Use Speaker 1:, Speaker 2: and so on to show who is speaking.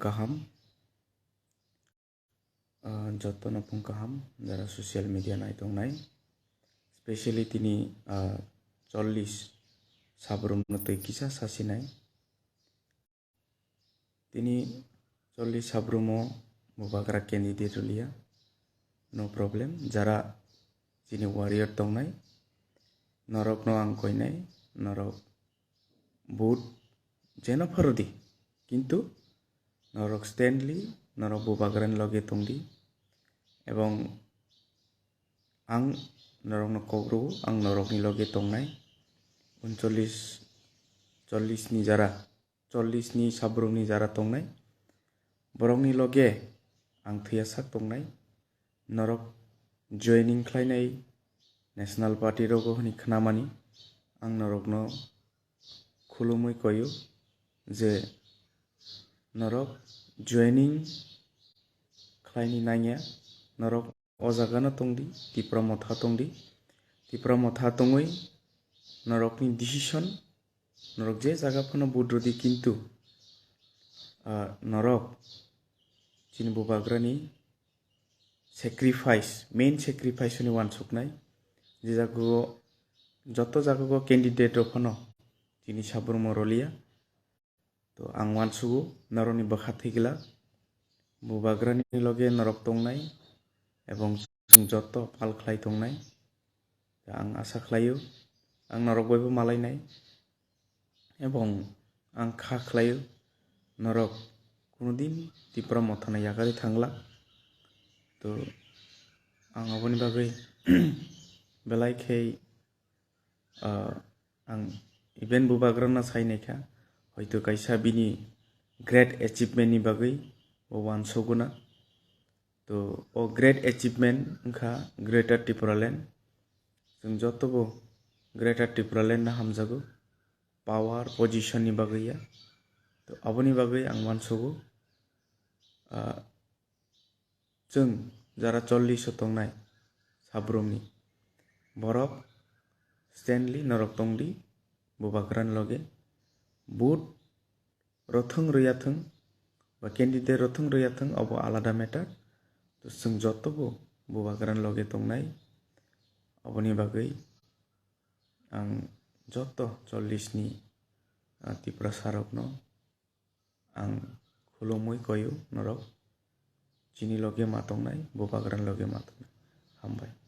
Speaker 1: kaham joto nopung kaham jara social media nai tongnai especially tini 40 sabrum no tui kisa sasinai tini 40 sabrumo mubagra candidate rolia no problem jara tini warrior tongnai norok no angkoinai norok boot jeno farodi কিন্তু norok Stanley norok bubagran loge tongdi ebong ang norok no kogro ang norok ni loge tongnai 40 ni jara 40 ni sabrum ni jara tongnai borok ni loge ang thuya sak tongnai norok joining khlainai national party rogo hini khnamani ang norok no khulumui koyo je norok joining khlaini nanya norok o jaga no tongdi tipra motha tongui norok ni decision norok je jaga phano budrodi kintu norok chini bubagrani main sacrifice ni wansuknai je jago joto jago candidate ro phano chini sabrumo rolia to ang wansugo noroni bakhathigla bubagrani loge norok tongnai ebong joto pal khlai tongnai ang asa khlaio ang norok boibo malainai ebong ang kha khlaio norok kunudin tipra mothana yagari thangla to ang aboni bagai belai khei ang event bubagrana sainaikha hoito kaisa bini great achievement ni bagai o wansoguna to o great achievement wngkha greater Tripuраland जों jotobo greater Tripuраland na hamjago power position ni bagai to aboni bagai ang wansogo जों jara 40 tongnai sabrumni borok Stanley norok tongdi bubagran loge boot rothung ryathung ba candidate rothung ryathung abo alada matter to जों jotobo bubagran loge tongnai aboni bagai ang joto 40 ni tipra sarok no ang khulumui koyo norok chini loge ma tongnai bubagran loge ma tongnai hambai।